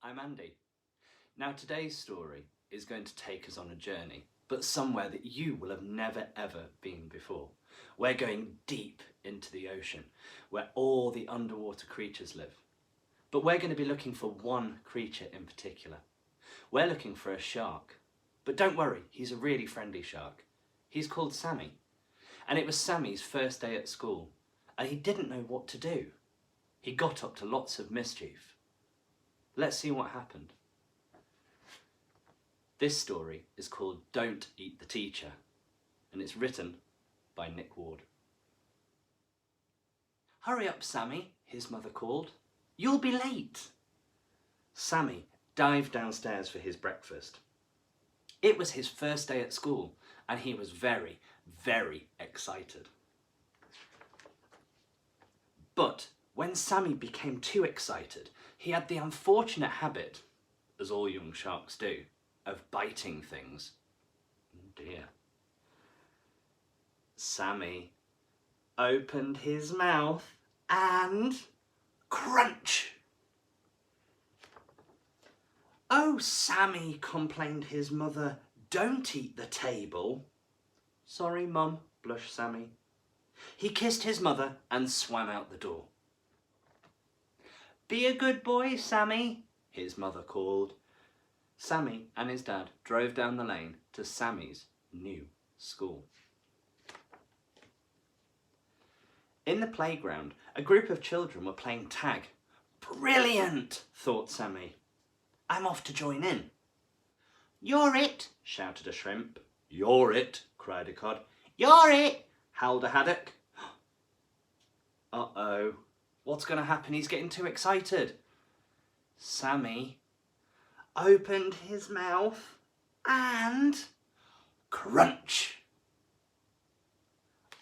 I'm Andy. Now today's story is going to take us on a journey, but somewhere that you will have never ever been before. We're going deep into the ocean, where all the underwater creatures live. But we're going to be looking for one creature in particular. We're looking for a shark. But don't worry, he's a really friendly shark. He's called Sammy. And it was Sammy's first day at school, and he didn't know what to do. He got up to lots of mischief. Let's see what happened. This story is called Don't Eat the Teacher, and it's written by Nick Ward. "Hurry up, Sammy," his mother called. "You'll be late." Sammy dived downstairs for his breakfast. It was his first day at school, and he was very, very excited. But when Sammy became too excited, he had the unfortunate habit, as all young sharks do, of biting things. Oh dear. Sammy opened his mouth and crunch! "Oh, Sammy," complained his mother, "don't eat the table." "Sorry, Mum," blushed Sammy. He kissed his mother and swam out the door. "Be a good boy, Sammy," his mother called. Sammy and his dad drove down the lane to Sammy's new school. In the playground, a group of children were playing tag. "Brilliant," thought Sammy. "I'm off to join in." "You're it," shouted a shrimp. "You're it," cried a cod. "You're it," howled a haddock. Uh-oh, what's going to happen? He's getting too excited. Sammy opened his mouth and crunch!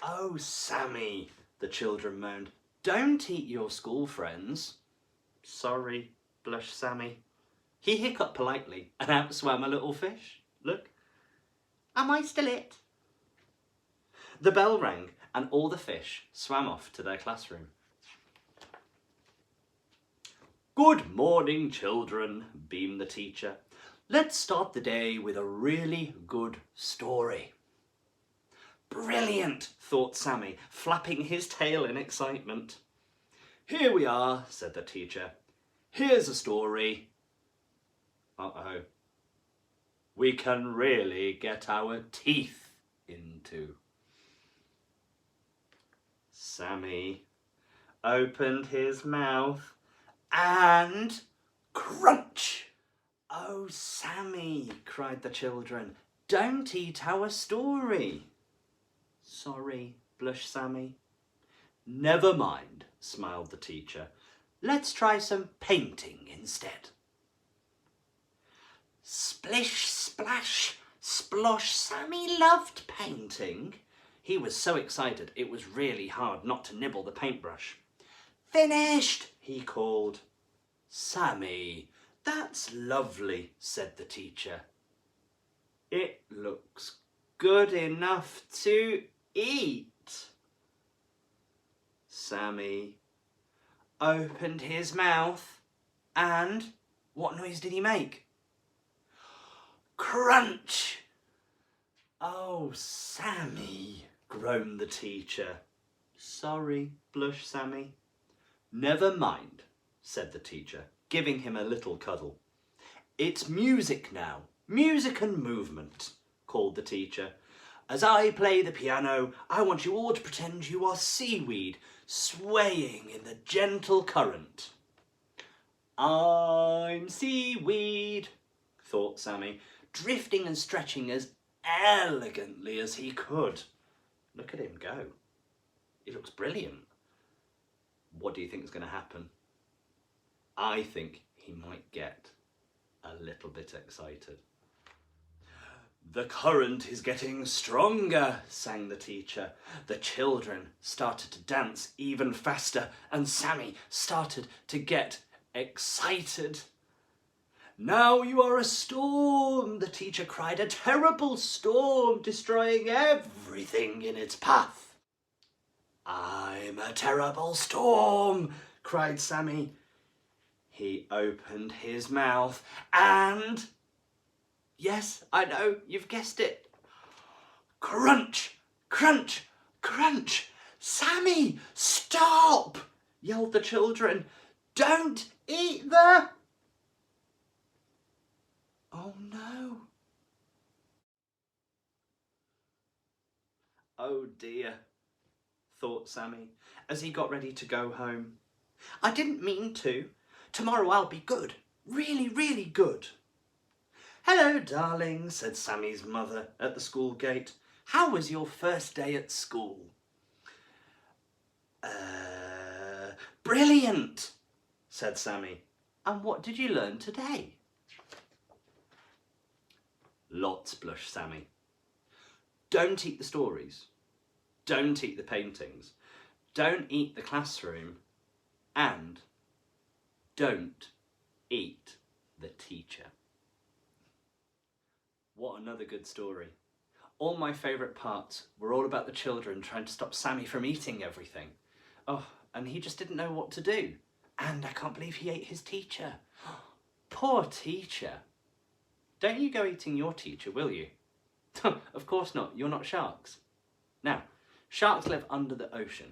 "Oh, Sammy," the children moaned, "don't eat your school friends." "Sorry," blushed Sammy. He hiccuped politely and out swam a little fish. Look. "Am I still it?" The bell rang and all the fish swam off to their classroom. "Good morning, children," beamed the teacher. "Let's start the day with a really good story." "Brilliant," thought Sammy, flapping his tail in excitement. "Here we are," said the teacher. "Here's a story. Uh-oh. We can really get our teeth into." Sammy opened his mouth and crunch! "Oh, Sammy," cried the children, "don't eat our story." "Sorry," blushed Sammy. "Never mind," smiled the teacher. "Let's try some painting instead." Splish, splash, splosh, Sammy loved painting. He was so excited it was really hard not to nibble the paintbrush. "Finished," he called. "Sammy, that's lovely," said the teacher. "It looks good enough to eat." Sammy opened his mouth and what noise did he make? Crunch! "Oh, Sammy," groaned the teacher. "Sorry," blushed Sammy. "Never mind," said the teacher, giving him a little cuddle. "It's music now, music and movement," called the teacher. "As I play the piano, I want you all to pretend you are seaweed swaying in the gentle current." "I'm seaweed," thought Sammy, drifting and stretching as elegantly as he could. Look at him go. He looks brilliant. What do you think is going to happen? I think he might get a little bit excited. "The current is getting stronger," sang the teacher. The children started to dance even faster, and Sammy started to get excited. "Now you are a storm," the teacher cried, "a terrible storm, destroying everything in its path." "I'm a terrible storm," cried Sammy. He opened his mouth and, yes, I know, you've guessed it. Crunch, crunch, crunch. Sammy, stop, yelled the children. Don't eat the... Oh no. Oh dear, thought Sammy as he got ready to go home. I didn't mean to. Tomorrow I'll be good. Really, really good. Hello, darling, said Sammy's mother at the school gate. How was your first day at school? Brilliant, said Sammy. And what did you learn today? Lots, blushed Sammy. Don't eat the stories. Don't eat the paintings. Don't eat the classroom. And don't eat the teacher. What another good story. All my favourite parts were all about the children trying to stop Sammy from eating everything. Oh, and he just didn't know what to do. And I can't believe he ate his teacher. Poor teacher. Don't you go eating your teacher, will you? Of course not, you're not sharks. Now, sharks live under the ocean,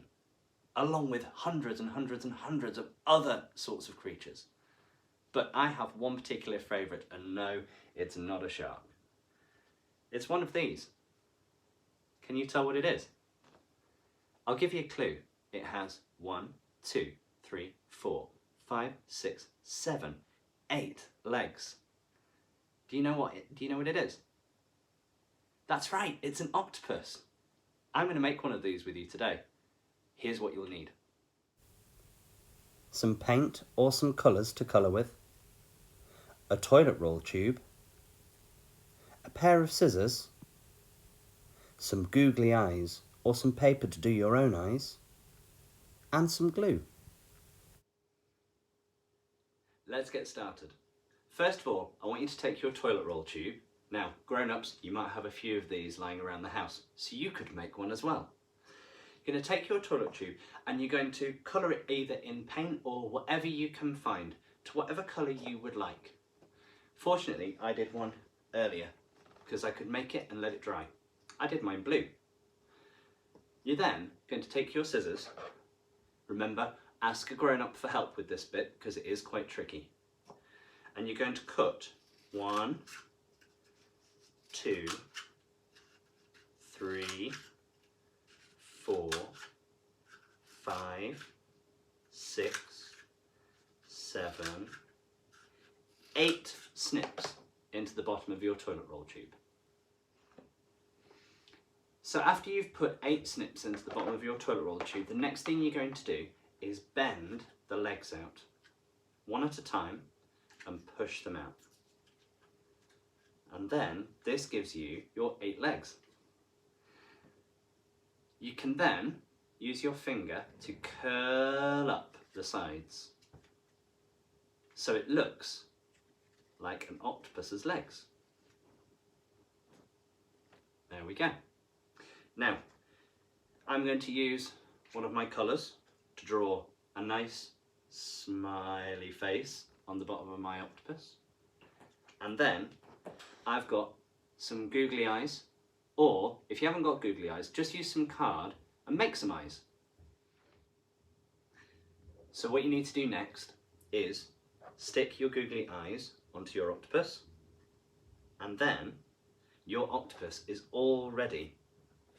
along with hundreds and hundreds and hundreds of other sorts of creatures. But I have one particular favourite, and no, it's not a shark. It's one of these. Can you tell what it is? I'll give you a clue. It has 1, 2, 3, 4, 5, 6, 7, 8 legs. Do you know what it is? That's right, it's an octopus. I'm going to make one of these with you today. Here's what you'll need. Some paint or some colours to colour with, a toilet roll tube, a pair of scissors, some googly eyes or some paper to do your own eyes, and some glue. Let's get started. First of all, I want you to take your toilet roll tube. Now, grown-ups, you might have a few of these lying around the house, so you could make one as well. You're going to take your toilet tube and you're going to colour it either in paint or whatever you can find, to whatever colour you would like. Fortunately, I did one earlier because I could make it and let it dry. I did mine blue. You're then going to take your scissors. Remember, ask a grown-up for help with this bit because it is quite tricky. And you're going to cut 1, 2, 3, 4, 5, 6, 7, 8 snips into the bottom of your toilet roll tube. So after you've put 8 snips into the bottom of your toilet roll tube, the next thing you're going to do is bend the legs out, one at a time, and push them out. And then this gives you your 8 legs. You can then use your finger to curl up the sides so it looks like an octopus's legs. There we go. Now, I'm going to use one of my colours to draw a nice smiley face on the bottom of my octopus. And then I've got some googly eyes, or if you haven't got googly eyes, just use some card and make some eyes. So what you need to do next is stick your googly eyes onto your octopus, and then your octopus is all ready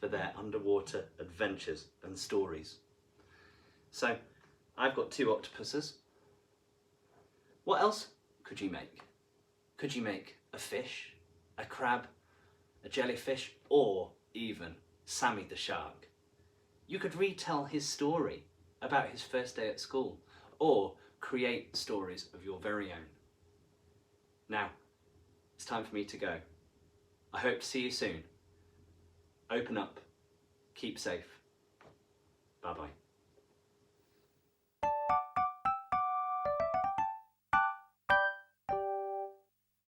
for their underwater adventures and stories. So I've got 2 octopuses. What else could you make? Could you make a fish, a crab, a jellyfish, or even Sammy the Shark? You could retell his story about his first day at school, or create stories of your very own. Now, it's time for me to go. I hope to see you soon. Open up, keep safe. Bye-bye.